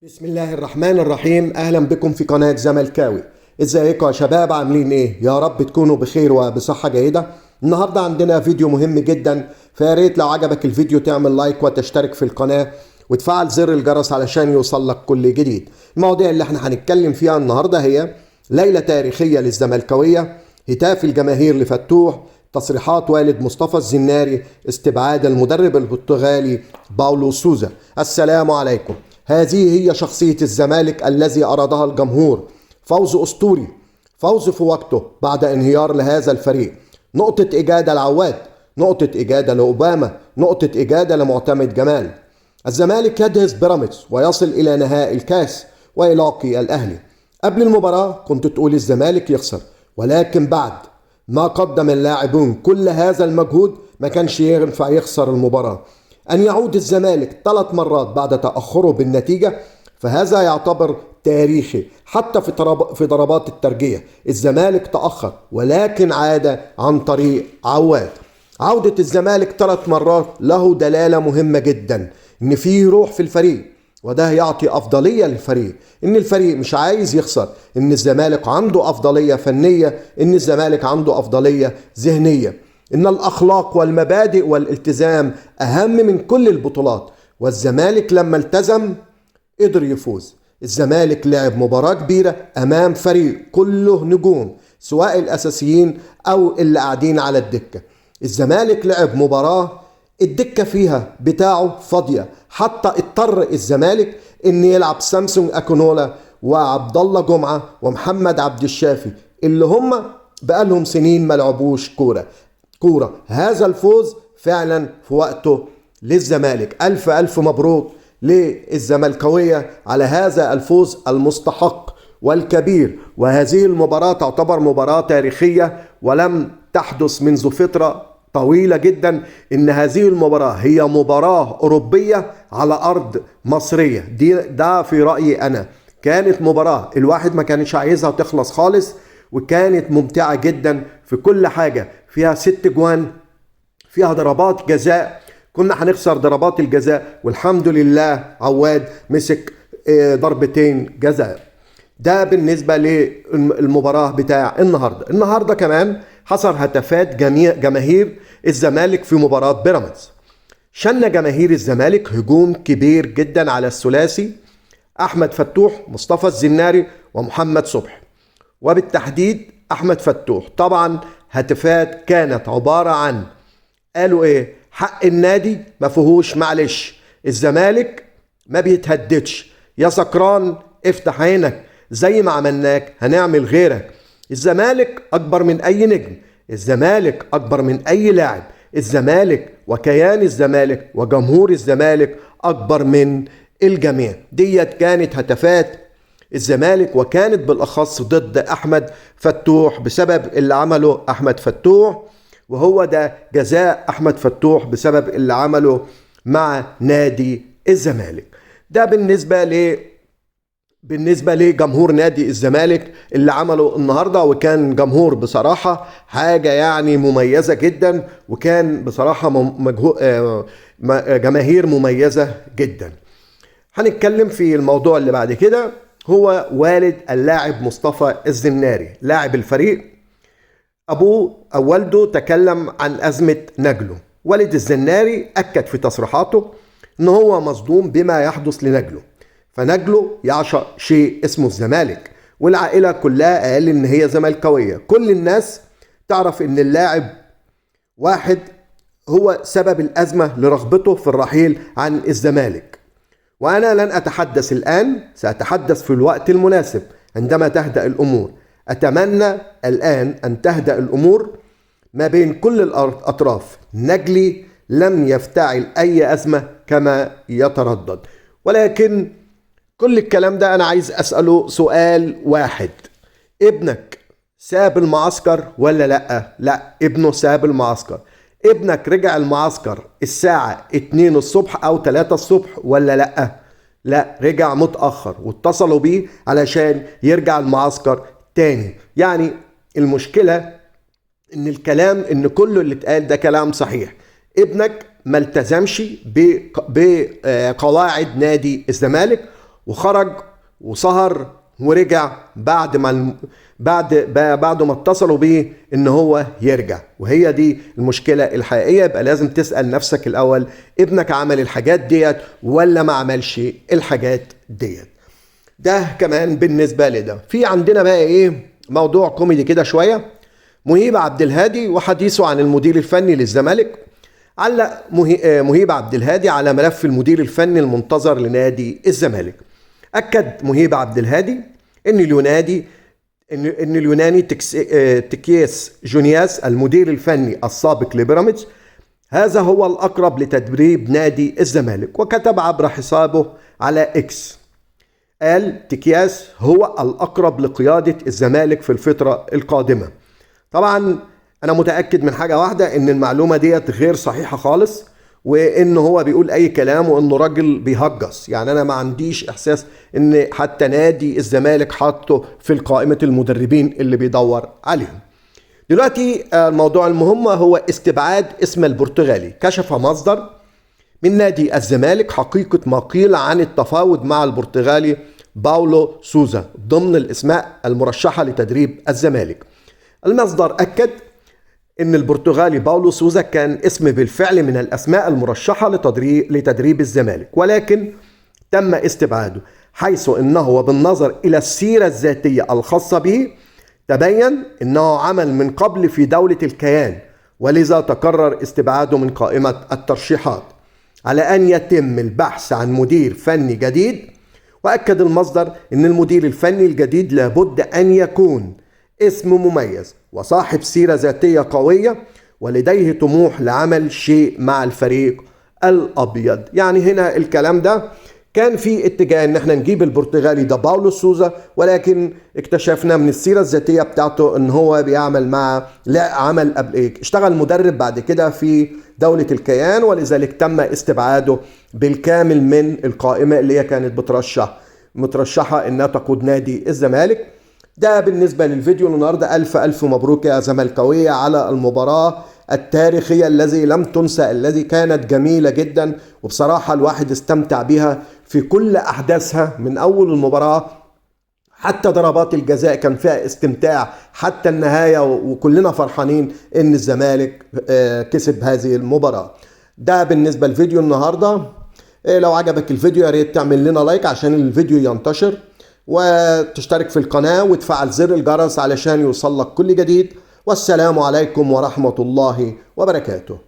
بسم الله الرحمن الرحيم. اهلا بكم في قناة زملكاوي. ازيكم يا شباب؟ عاملين ايه؟ يا رب تكونوا بخير وبصحة جيدة. النهاردة عندنا فيديو مهم جدا، فيا ريت لو عجبك الفيديو تعمل لايك وتشترك في القناة وتفعل زر الجرس علشان يوصل لك كل جديد. المواضيع اللي احنا هنتكلم فيها النهاردة هي ليلة تاريخية للزملكاوية، هتاف الجماهير لفتوح، تصريحات والد مصطفى الزناري، استبعاد المدرب البرتغالي باولو سوزا. السلام عليكم. هذه هي شخصية الزمالك الذي أرادها الجمهور، فوز أسطوري، فوز في وقته بعد انهيار لهذا الفريق. نقطة إجادة لعواد، نقطة إجادة لأوباما، نقطة إجادة لمعتمد جمال. الزمالك يدهس بيراميدز ويصل إلى نهائي الكاس ويلاقي الأهلي. قبل المباراة كنت تقول الزمالك يخسر، ولكن بعد ما قدم اللاعبون كل هذا المجهود ما كانش ينفع يخسر المباراة. أن يعود الزمالك 3 مرات بعد تأخره بالنتيجة فهذا يعتبر تاريخي. حتى في ضربات الترجيح الزمالك تأخر ولكن عاد عن طريق عواد. عودة الزمالك 3 مرات له دلالة مهمة جدا، إن فيه روح في الفريق، وده يعطي أفضلية للفريق، إن الفريق مش عايز يخسر، إن الزمالك عنده أفضلية فنية، إن الزمالك عنده أفضلية ذهنية، إن الأخلاق والمبادئ والالتزام أهم من كل البطولات. والزمالك لما التزم قدر يفوز. الزمالك لعب مباراة كبيرة أمام فريق كله نجوم، سواء الأساسيين أو اللي قاعدين على الدكة. الزمالك لعب مباراة الدكة فيها بتاعه فاضية، حتى اضطر الزمالك ان يلعب سامسون اكونولا وعبد الله جمعة ومحمد عبد الشافي اللي هم بقالهم سنين ما لعبوش كورة. هذا الفوز فعلا في وقته للزمالك. ألف ألف مبروك للزملكاوية على هذا الفوز المستحق والكبير. وهذه المباراة تعتبر مباراة تاريخية ولم تحدث منذ فترة طويلة جدا. إن هذه المباراة هي مباراة أوروبية على أرض مصرية. ده في رأيي أنا كانت مباراة الواحد ما كانش عايزها تخلص خالص، وكانت ممتعة جدا في كل حاجة. فيها 6 جوان، فيها ضربات جزاء، كنا هنخسر ضربات الجزاء والحمد لله عواد مسك ضربتين جزاء. ده بالنسبة للمباراة بتاع النهاردة كمان حصل هتافات جماهير الزمالك في مباراة بيراميدز. شن جماهير الزمالك هجوم كبير جدا على الثلاثي أحمد فتوح، مصطفى الزناري، ومحمد صبحي، وبالتحديد أحمد فتوح. طبعا هتافات كانت عبارة عن قالوا ايه؟ حق النادي ما فيهوش معلش، الزمالك ما بيتهددش، يا سكران افتح عينك، زي ما عملناك هنعمل غيرك. الزمالك اكبر من اي نجم، الزمالك اكبر من اي لاعب، الزمالك وكيان الزمالك وجمهور الزمالك اكبر من الجميع. ديت كانت هتافات الزمالك، وكانت بالاخص ضد احمد فتوح بسبب اللي عمله احمد فتوح، وهو ده جزاء احمد فتوح بسبب اللي عمله مع نادي الزمالك. ده بالنسبة لجمهور نادي الزمالك اللي عمله النهاردة، وكان جمهور بصراحة حاجة يعني مميزة جدا، وكان بصراحة جماهير مميزة جدا. هنتكلم في الموضوع اللي بعد كده، هو والد اللاعب مصطفى الزناري لاعب الفريق. أبوه أو والده تكلم عن أزمة نجله. والد الزناري أكد في تصريحاته إن هو مصدوم بما يحدث لنجله، فنجله يعشق شيء اسمه الزمالك، والعائلة كلها قال إن هي زملكاوية. كل الناس تعرف إن اللاعب واحد هو سبب الأزمة لرغبته في الرحيل عن الزمالك. وأنا لن أتحدث الآن، سأتحدث في الوقت المناسب عندما تهدأ الأمور. أتمنى الآن أن تهدأ الأمور ما بين كل الأطراف. نجلي لم يفتعل أي أزمة كما يتردد، ولكن كل الكلام ده أنا عايز أسأله سؤال واحد: ابنك ساب المعسكر ولا لأ؟ لا، ابنه ساب المعسكر. ابنك رجع المعسكر الساعة 2 الصبح أو 3 الصبح ولا لأ؟ لا، رجع متأخر واتصلوا بيه علشان يرجع المعسكر تاني. يعني المشكلة ان الكلام ان كله اللي اتقال ده كلام صحيح. ابنك ما التزمش بقواعد نادي الزمالك، وخرج وسهر ورجع بعد ما اتصلوا بيه ان هو يرجع. وهي دي المشكلة الحقيقية. يبقى لازم تسأل نفسك الاول، ابنك عمل الحاجات ديت ولا ما عملش الحاجات ديت؟ ده كمان بالنسبة لده. في عندنا بقى ايه موضوع كوميدي كده شوية. مهيب عبد الهادي وحديثه عن المدير الفني للزمالك. علق مهيب عبد الهادي على ملف المدير الفني المنتظر لنادي الزمالك. أكد مهيب عبد الهادي ان اليوناني تكياس جونياس المدير الفني السابق لبيراميدز هذا هو الأقرب لتدريب نادي الزمالك. وكتب عبر حسابه على إكس، قال تكياس هو الأقرب لقيادة الزمالك في الفترة القادمة. طبعا أنا متأكد من حاجة واحدة، إن المعلومة ديت غير صحيحة خالص، وإنه هو بيقول أي كلام، وإنه راجل بيهجس. يعني أنا ما عنديش إحساس إن حتى نادي الزمالك حاطه في قائمة المدربين اللي بيدور عليهم. دلوقتي الموضوع المهم هو استبعاد اسم البرتغالي. كشف مصدر من نادي الزمالك حقيقة ما قيل عن التفاوض مع البرتغالي باولو سوزا ضمن الاسماء المرشحة لتدريب الزمالك. المصدر أكد ان البرتغالي باولو سوزا كان اسم بالفعل من الاسماء المرشحة لتدريب الزمالك، ولكن تم استبعاده، حيث انه وبالنظر الى السيرة الذاتية الخاصة به تبين انه عمل من قبل في دولة الكيان، ولذا تقرر استبعاده من قائمة الترشيحات على ان يتم البحث عن مدير فني جديد. واكد المصدر ان المدير الفني الجديد لابد ان يكون اسم مميز وصاحب سيرة ذاتية قوية ولديه طموح لعمل شيء مع الفريق الأبيض. يعني هنا الكلام ده كان في اتجاه ان احنا نجيب البرتغالي ده باولو سوزا، ولكن اكتشفنا من السيرة الذاتية بتاعته ان هو بيعمل عمل قبل اشتغل مدرب بعد كده في دولة الكيان، ولذلك تم استبعاده بالكامل من القائمة اللي هي كانت مترشحة انها تقود نادي الزمالك. ده بالنسبة للفيديو النهاردة. ألف مبروك يا زملكاوية على المباراة التاريخية الذي لم تنسى، الذي كانت جميلة جدا، وبصراحة الواحد استمتع بها في كل أحداثها من أول المباراة حتى ضربات الجزاء كان فيها استمتاع حتى النهاية، وكلنا فرحانين إن الزمالك كسب هذه المباراة. ده بالنسبة للفيديو النهاردة. لو عجبك الفيديو يا ريت تعمل لنا لايك عشان الفيديو ينتشر، وتشترك في القناة وتفعل زر الجرس علشان يوصلك كل جديد. والسلام عليكم ورحمة الله وبركاته.